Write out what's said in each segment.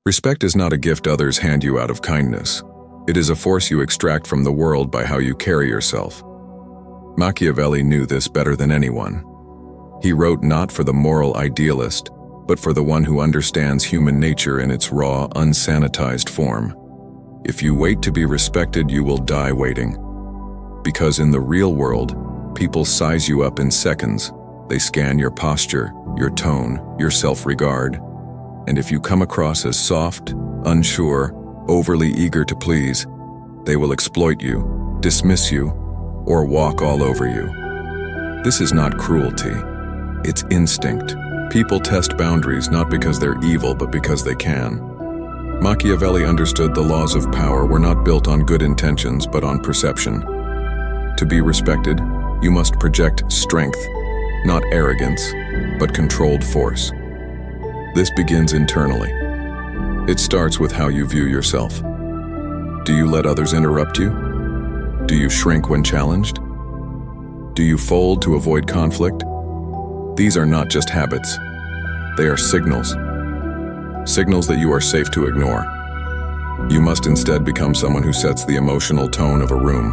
Respect is not a gift others hand you out of kindness. It is a force you extract from the world by how you carry yourself. Machiavelli knew this better than anyone. He wrote not for the moral idealist, but for the one who understands human nature in its raw, unsanitized form. If you wait to be respected, you will die waiting. Because in the real world, people size you up in seconds. They scan your posture, your tone, your self-regard. And if you come across as soft, unsure, overly eager to please, they will exploit you, dismiss you, or walk all over you. This is not cruelty. It's instinct. People test boundaries not because they're evil, but because they can. Machiavelli understood the laws of power were not built on good intentions, but on perception. To be respected, you must project strength, not arrogance, but controlled force. This begins internally. It starts with how you view yourself. Do you let others interrupt you? Do you shrink when challenged? Do you fold to avoid conflict? These are not just habits. They are signals. Signals that you are safe to ignore. You must instead become someone who sets the emotional tone of a room.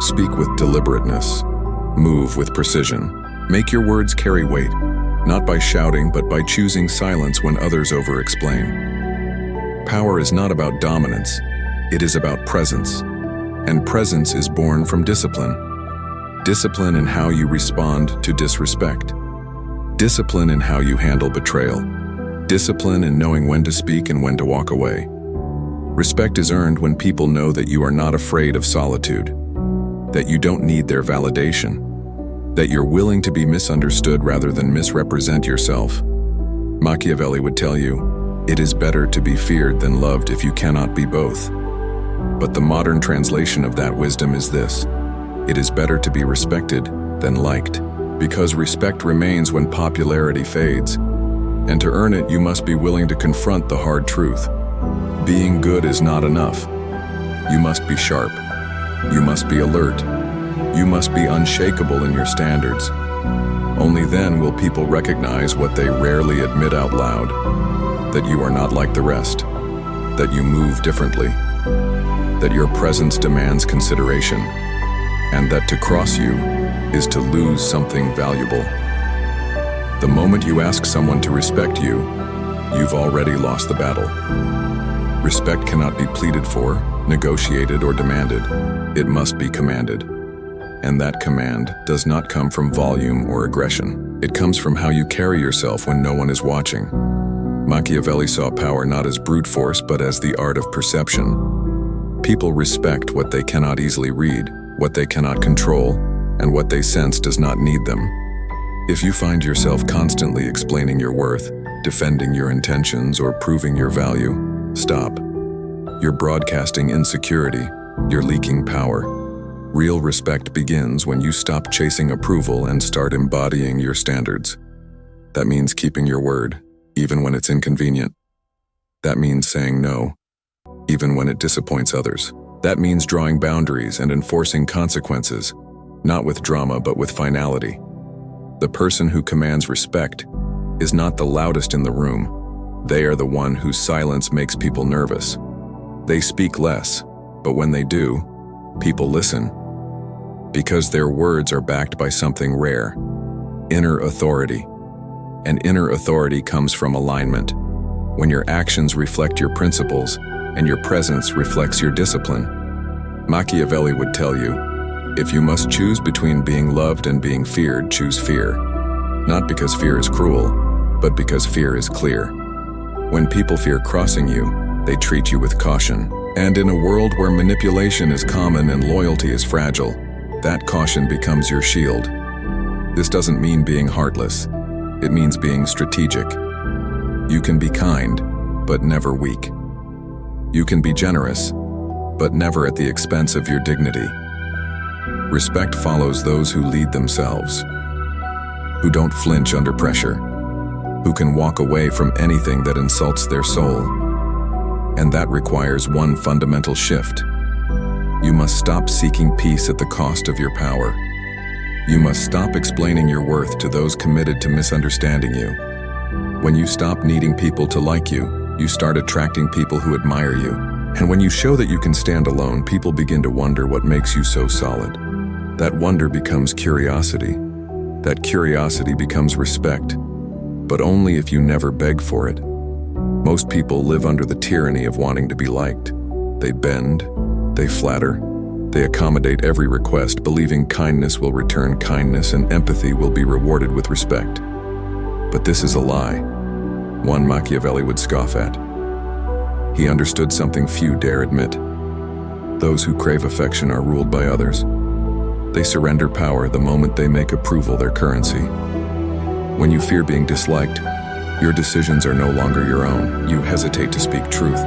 Speak with deliberateness. Move with precision. Make your words carry weight, not by shouting, but by choosing silence when others over-explain. Power is not about dominance. It is about presence. And presence is born from discipline. Discipline in how you respond to disrespect. Discipline in how you handle betrayal. Discipline in knowing when to speak and when to walk away. Respect is earned when people know that you are not afraid of solitude, that you don't need their validation, that you're willing to be misunderstood rather than misrepresent yourself. Machiavelli would tell you, it is better to be feared than loved if you cannot be both. But the modern translation of that wisdom is this: it is better to be respected than liked, because respect remains when popularity fades. And to earn it, you must be willing to confront the hard truth. Being good is not enough. You must be sharp. You must be alert. You must be unshakable in your standards. Only then will people recognize what they rarely admit out loud: that you are not like the rest, that you move differently, that your presence demands consideration, and that to cross you is to lose something valuable. The moment you ask someone to respect you, you've already lost the battle. Respect cannot be pleaded for, negotiated, or demanded. It must be commanded. And that command does not come from volume or aggression. It comes from how you carry yourself when no one is watching. Machiavelli saw power not as brute force, but as the art of perception. People respect what they cannot easily read, what they cannot control, and what they sense does not need them. If you find yourself constantly explaining your worth, defending your intentions, or proving your value, stop. You're broadcasting insecurity. You're leaking power. Real respect begins when you stop chasing approval and start embodying your standards. That means keeping your word, even when it's inconvenient. That means saying no, even when it disappoints others. That means drawing boundaries and enforcing consequences, not with drama but with finality. The person who commands respect is not the loudest in the room. They are the one whose silence makes people nervous. They speak less, but when they do, people listen. Because their words are backed by something rare: inner authority. And inner authority comes from alignment. When your actions reflect your principles and your presence reflects your discipline. Machiavelli would tell you, if you must choose between being loved and being feared, choose fear. Not because fear is cruel, but because fear is clear. When people fear crossing you, they treat you with caution. And in a world where manipulation is common and loyalty is fragile, that caution becomes your shield. This doesn't mean being heartless. It means being strategic. You can be kind, but never weak. You can be generous, but never at the expense of your dignity. Respect follows those who lead themselves, who don't flinch under pressure, who can walk away from anything that insults their soul. And that requires one fundamental shift. You must stop seeking peace at the cost of your power. You must stop explaining your worth to those committed to misunderstanding you. When you stop needing people to like you, You start attracting people who admire you. And when you show that you can stand alone, people begin to wonder what makes you so solid. That wonder becomes curiosity. That curiosity becomes respect, but only if you never beg for it. Most people live under the tyranny of wanting to be liked. They bend, they flatter, they accommodate every request, believing kindness will return kindness and empathy will be rewarded with respect. But this is a lie, one Machiavelli would scoff at. He understood something few dare admit. Those who crave affection are ruled by others. They surrender power the moment they make approval their currency. When you fear being disliked, your decisions are no longer your own. You hesitate to speak truth.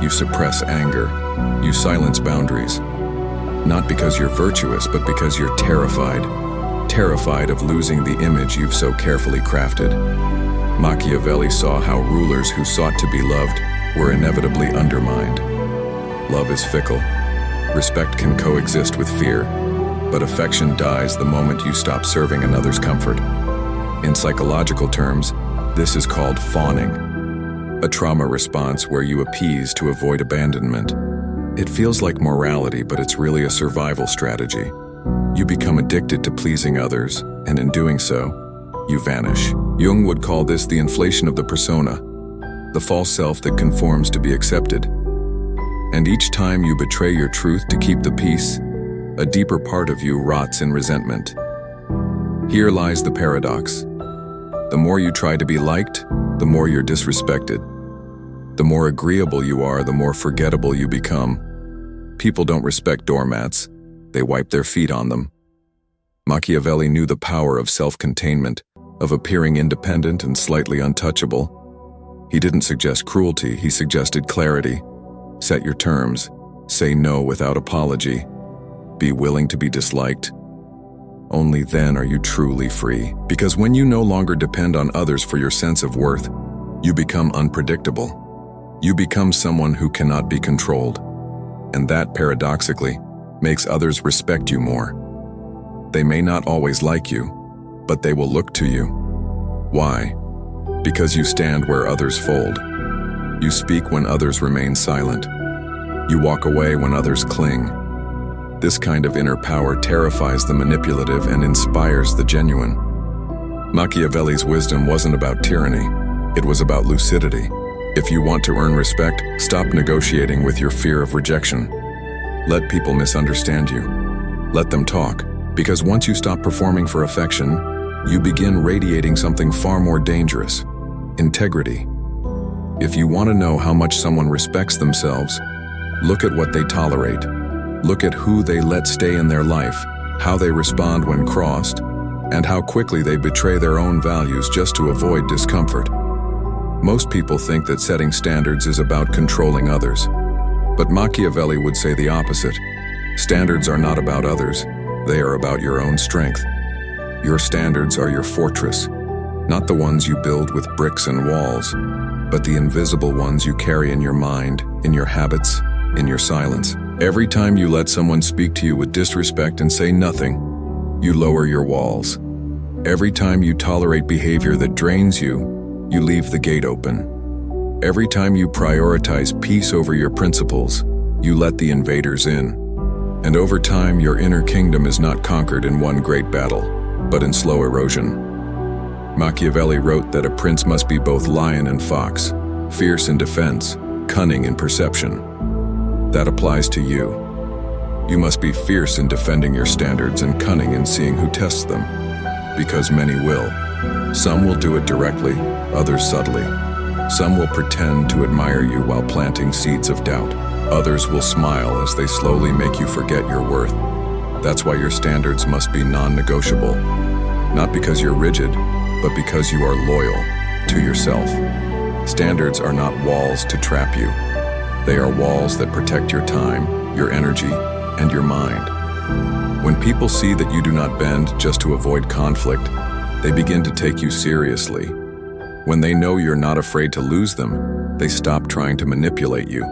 You suppress anger. You silence boundaries. Not because you're virtuous, but because you're terrified. Terrified of losing the image you've so carefully crafted. Machiavelli saw how rulers who sought to be loved were inevitably undermined. Love is fickle. Respect can coexist with fear. But affection dies the moment you stop serving another's comfort. In psychological terms, this is called fawning, a trauma response where you appease to avoid abandonment. It feels like morality, but it's really a survival strategy. You become addicted to pleasing others, and in doing so, you vanish. Jung would call this the inflation of the persona, the false self that conforms to be accepted. And each time you betray your truth to keep the peace, a deeper part of you rots in resentment. Here lies the paradox. The more you try to be liked, the more you're disrespected. The more agreeable you are, the more forgettable you become. People don't respect doormats. They wipe their feet on them. Machiavelli knew the power of self-containment, of appearing independent and slightly untouchable. He didn't suggest cruelty, he suggested clarity. Set your terms. Say no without apology. Be willing to be disliked. Only then are you truly free. Because when you no longer depend on others for your sense of worth, you become unpredictable. You become someone who cannot be controlled. And that, paradoxically, makes others respect you more. They may not always like you, but they will look to you. Why? Because you stand where others fold. You speak when others remain silent. You walk away when others cling. This kind of inner power terrifies the manipulative and inspires the genuine. Machiavelli's wisdom wasn't about tyranny. It was about lucidity. If you want to earn respect, stop negotiating with your fear of rejection. Let people misunderstand you. Let them talk. Because once you stop performing for affection, you begin radiating something far more dangerous: integrity. If you want to know how much someone respects themselves, look at what they tolerate. Look at who they let stay in their life, how they respond when crossed, and how quickly they betray their own values just to avoid discomfort. Most people think that setting standards is about controlling others. But Machiavelli would say the opposite. Standards are not about others. They are about your own strength. Your standards are your fortress, not the ones you build with bricks and walls, but the invisible ones you carry in your mind, in your habits, in your silence. Every time you let someone speak to you with disrespect and say nothing, you lower your walls. Every time you tolerate behavior that drains you, you leave the gate open. Every time you prioritize peace over your principles, you let the invaders in. And over time, your inner kingdom is not conquered in one great battle, but in slow erosion. Machiavelli wrote that a prince must be both lion and fox, fierce in defense, cunning in perception. That applies to you. You must be fierce in defending your standards and cunning in seeing who tests them. Because many will. Some will do it directly, others subtly. Some will pretend to admire you while planting seeds of doubt. Others will smile as they slowly make you forget your worth. That's why your standards must be non-negotiable. Not because you're rigid, but because you are loyal to yourself. Standards are not walls to trap you. They are walls that protect your time, your energy, and your mind. When people see that you do not bend just to avoid conflict, they begin to take you seriously. When they know you're not afraid to lose them, they stop trying to manipulate you.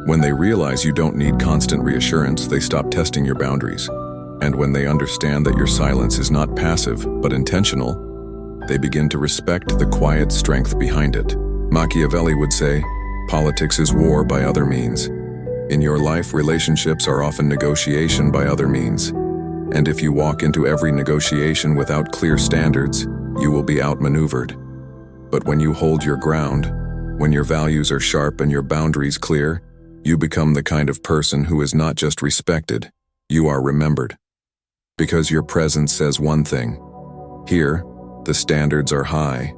When they realize you don't need constant reassurance, they stop testing your boundaries. And when they understand that your silence is not passive, but intentional, they begin to respect the quiet strength behind it. Machiavelli would say, politics is war by other means. In your life, relationships are often negotiation by other means. And if you walk into every negotiation without clear standards, you will be outmaneuvered. But when you hold your ground, when your values are sharp and your boundaries clear, you become the kind of person who is not just respected, you are remembered. Because your presence says one thing. Here, the standards are high.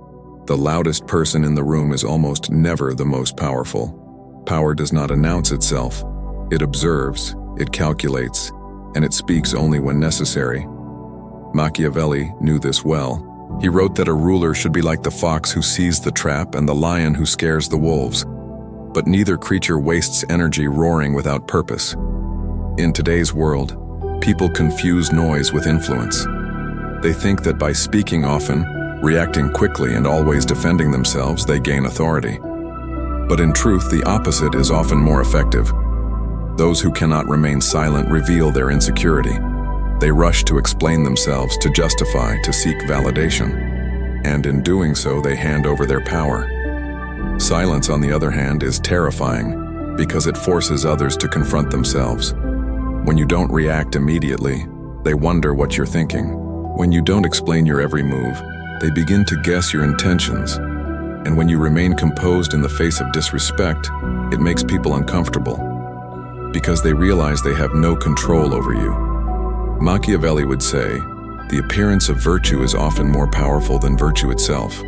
The loudest person in the room is almost never the most powerful. Power does not announce itself. It observes, it calculates, and it speaks only when necessary. Machiavelli knew this well. He wrote that a ruler should be like the fox who sees the trap and the lion who scares the wolves. But neither creature wastes energy roaring without purpose. In today's world, people confuse noise with influence. They think that by speaking often, reacting quickly, and always defending themselves, they gain authority. But in truth, the opposite is often more effective. Those who cannot remain silent reveal their insecurity. They rush to explain themselves, to justify, to seek validation. And in doing so, they hand over their power. Silence, on the other hand, is terrifying because it forces others to confront themselves. When you don't react immediately, they wonder what you're thinking. When you don't explain your every move, they begin to guess your intentions. And when you remain composed in the face of disrespect, it makes people uncomfortable because they realize they have no control over you. Machiavelli would say, the appearance of virtue is often more powerful than virtue itself.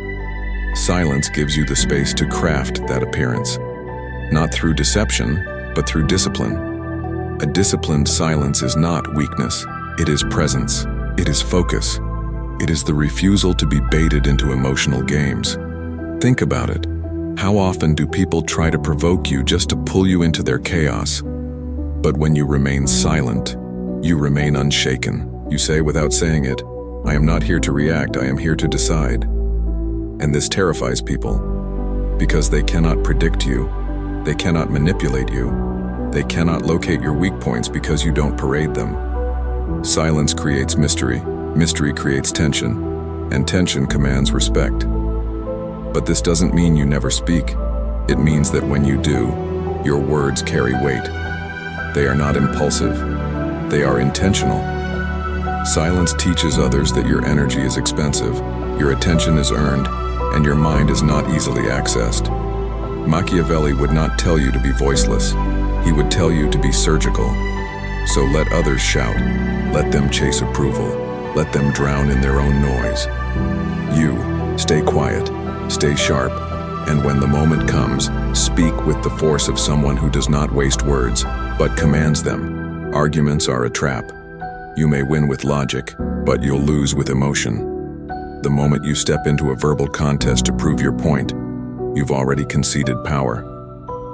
Silence gives you the space to craft that appearance, not through deception, but through discipline. A disciplined silence is not weakness, it is presence, it is focus, it is the refusal to be baited into emotional games. Think about it. How often do people try to provoke you just to pull you into their chaos? But when you remain silent, you remain unshaken. You say without saying it, I am not here to react, I am here to decide. And this terrifies people, because they cannot predict you, they cannot manipulate you, they cannot locate your weak points because you don't parade them. Silence creates mystery, mystery creates tension, and tension commands respect. But this doesn't mean you never speak. It means that when you do, your words carry weight. They are not impulsive, they are intentional. Silence teaches others that your energy is expensive, your attention is earned, and your mind is not easily accessed. Machiavelli would not tell you to be voiceless. He would tell you to be surgical. So let others shout. Let them chase approval. Let them drown in their own noise. You, stay quiet, stay sharp, and when the moment comes, speak with the force of someone who does not waste words, but commands them. Arguments are a trap. You may win with logic, but you'll lose with emotion. The moment you step into a verbal contest to prove your point, you've already conceded power.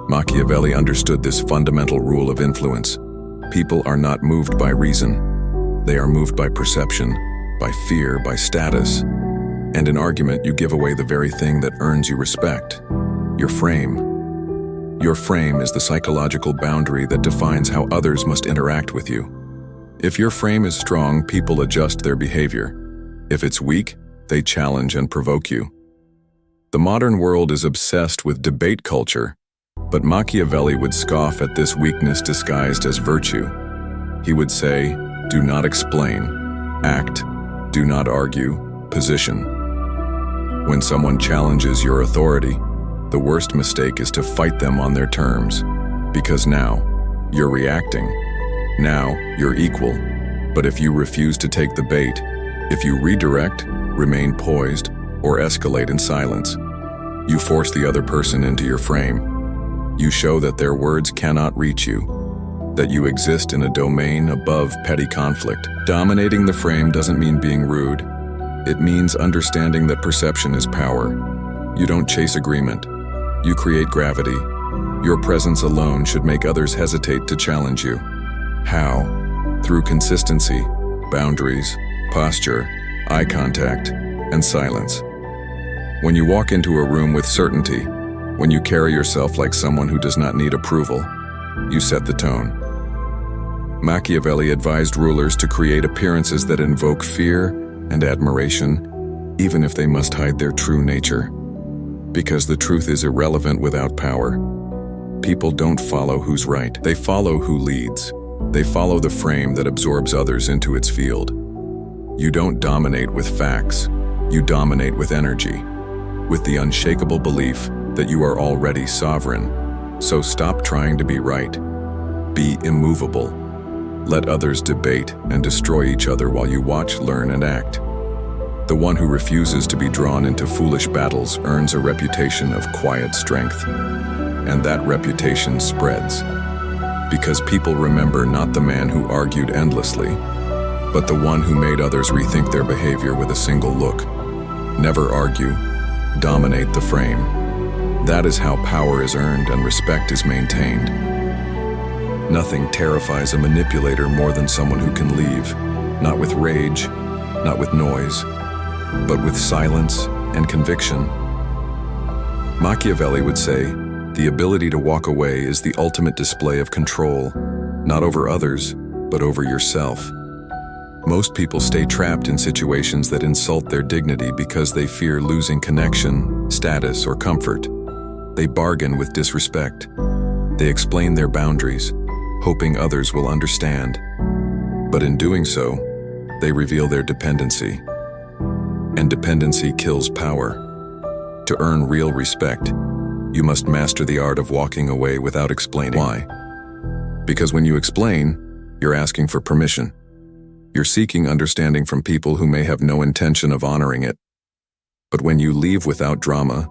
Machiavelli understood this fundamental rule of influence. People are not moved by reason. They are moved by perception, by fear, by status. And in argument, you give away the very thing that earns you respect, your frame. Your frame is the psychological boundary that defines how others must interact with you. If your frame is strong, people adjust their behavior. If it's weak, they challenge and provoke you. The modern world is obsessed with debate culture, but Machiavelli would scoff at this weakness disguised as virtue. He would say, do not explain, act, do not argue, position. When someone challenges your authority, the worst mistake is to fight them on their terms, because now you're reacting. Now you're equal. But if you refuse to take the bait, if you redirect, remain poised, or escalate in silence, you force the other person into your frame. You show that their words cannot reach you, that you exist in a domain above petty conflict. Dominating the frame doesn't mean being rude. It means understanding that perception is power. You don't chase agreement. You create gravity. Your presence alone should make others hesitate to challenge you. How? Through consistency, boundaries, posture, eye contact, and silence. When you walk into a room with certainty, when you carry yourself like someone who does not need approval, you set the tone. Machiavelli advised rulers to create appearances that invoke fear and admiration, even if they must hide their true nature. Because the truth is irrelevant without power. People don't follow who's right. They follow who leads. They follow the frame that absorbs others into its field. You don't dominate with facts. You dominate with energy, with the unshakable belief that you are already sovereign. So stop trying to be right. Be immovable. Let others debate and destroy each other while you watch, learn, and act. The one who refuses to be drawn into foolish battles earns a reputation of quiet strength. And that reputation spreads. Because people remember not the man who argued endlessly, but the one who made others rethink their behavior with a single look. Never argue. Dominate the frame. That is how power is earned and respect is maintained. Nothing terrifies a manipulator more than someone who can leave, not with rage, not with noise, but with silence and conviction. Machiavelli would say, the ability to walk away is the ultimate display of control, not over others, but over yourself. Most people stay trapped in situations that insult their dignity because they fear losing connection, status, or comfort. They bargain with disrespect. They explain their boundaries, hoping others will understand. But in doing so, they reveal their dependency. And dependency kills power. To earn real respect, you must master the art of walking away without explaining. Why? Because when you explain, you're asking for permission. You're seeking understanding from people who may have no intention of honoring it. But when you leave without drama,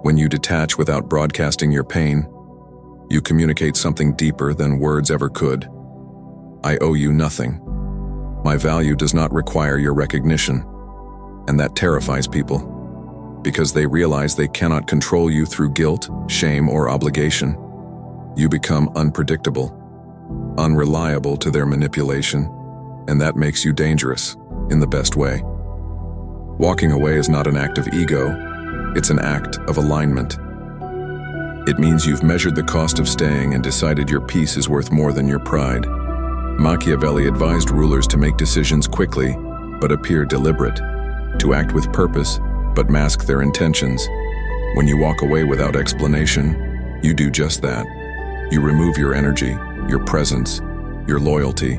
when you detach without broadcasting your pain, you communicate something deeper than words ever could. I owe you nothing. My value does not require your recognition. And that terrifies people, because they realize they cannot control you through guilt, shame, or obligation. You become unpredictable, unreliable to their manipulation, and that makes you dangerous, in the best way. Walking away is not an act of ego, it's an act of alignment. It means you've measured the cost of staying and decided your peace is worth more than your pride. Machiavelli advised rulers to make decisions quickly, but appear deliberate, to act with purpose, but mask their intentions. When you walk away without explanation, you do just that. You remove your energy, your presence, your loyalty,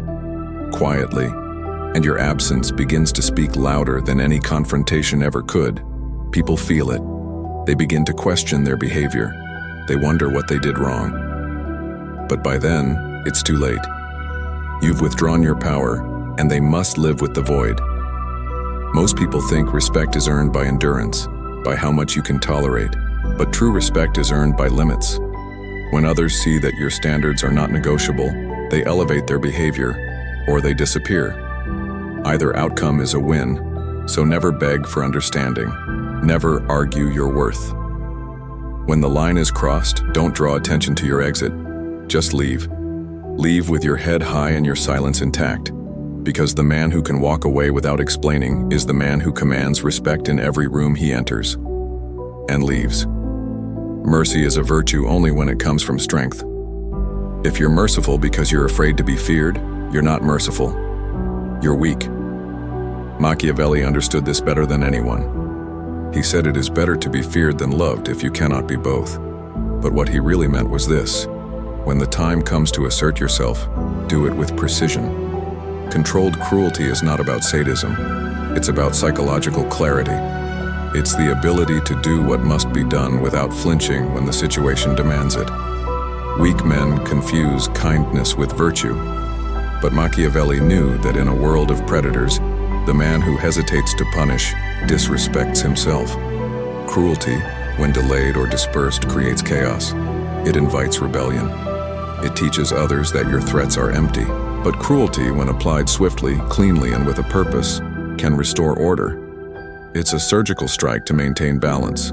quietly, and your absence begins to speak louder than any confrontation ever could. People feel it. They begin to question their behavior. They wonder what they did wrong. But by then, it's too late. You've withdrawn your power, and they must live with the void. Most people think respect is earned by endurance, by how much you can tolerate, but true respect is earned by limits. When others see that your standards are not negotiable, they elevate their behavior, or they disappear. Either outcome is a win, so never beg for understanding. Never argue your worth. When the line is crossed, don't draw attention to your exit. Just leave. Leave with your head high and your silence intact. Because the man who can walk away without explaining is the man who commands respect in every room he enters and leaves. Mercy is a virtue only when it comes from strength. If you're merciful because you're afraid to be feared, you're not merciful. You're weak. Machiavelli understood this better than anyone. He said it is better to be feared than loved if you cannot be both. But what he really meant was this: when the time comes to assert yourself, do it with precision. Controlled cruelty is not about sadism. It's about psychological clarity. It's the ability to do what must be done without flinching when the situation demands it. Weak men confuse kindness with virtue. But Machiavelli knew that in a world of predators, the man who hesitates to punish disrespects himself. Cruelty, when delayed or dispersed, creates chaos. It invites rebellion. It teaches others that your threats are empty. But cruelty, when applied swiftly, cleanly, and with a purpose, can restore order. It's a surgical strike to maintain balance.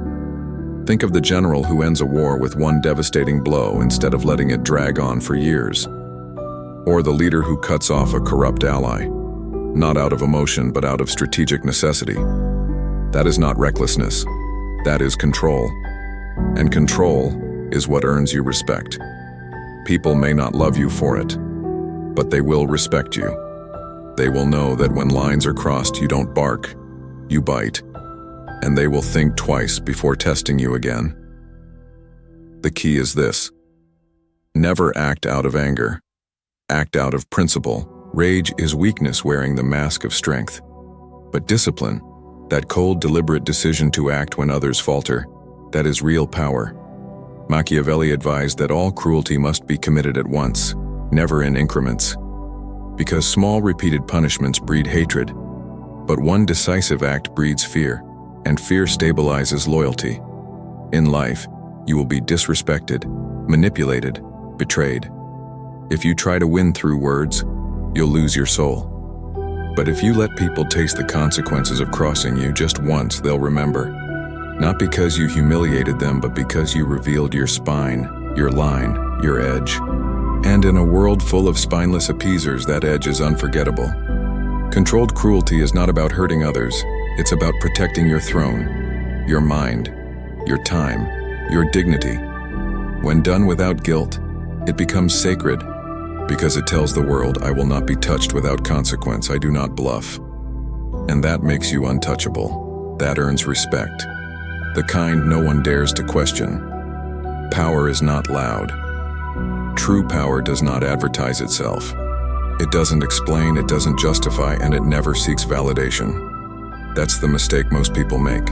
Think of the general who ends a war with one devastating blow instead of letting it drag on for years. Or the leader who cuts off a corrupt ally, not out of emotion but out of strategic necessity. That is not recklessness. That is control. And control is what earns you respect. People may not love you for it, but they will respect you. They will know that when lines are crossed, you don't bark, you bite. and they will think twice before testing you again. The key is this: never act out of anger. Act out of principle. Rage is weakness wearing the mask of strength. But discipline, that cold, deliberate decision to act when others falter, that is real power. Machiavelli advised that all cruelty must be committed at once, never in increments. Because small, repeated punishments breed hatred, but one decisive act breeds fear, and fear stabilizes loyalty. In life, you will be disrespected, manipulated, betrayed. If you try to win through words, you'll lose your soul. But if you let people taste the consequences of crossing you just once, they'll remember. Not because you humiliated them, but because you revealed your spine, your line, your edge. And in a world full of spineless appeasers, that edge is unforgettable. Controlled cruelty is not about hurting others. It's about protecting your throne, your mind, your time, your dignity. When done without guilt, it becomes sacred, because it tells the world, I will not be touched without consequence. I do not bluff. And that makes you untouchable. That earns respect. The kind no one dares to question. Power is not loud. True power does not advertise itself. It doesn't explain, it doesn't justify, and it never seeks validation. That's the mistake most people make.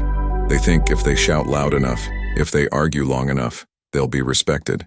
They think if they shout loud enough, if they argue long enough, they'll be respected.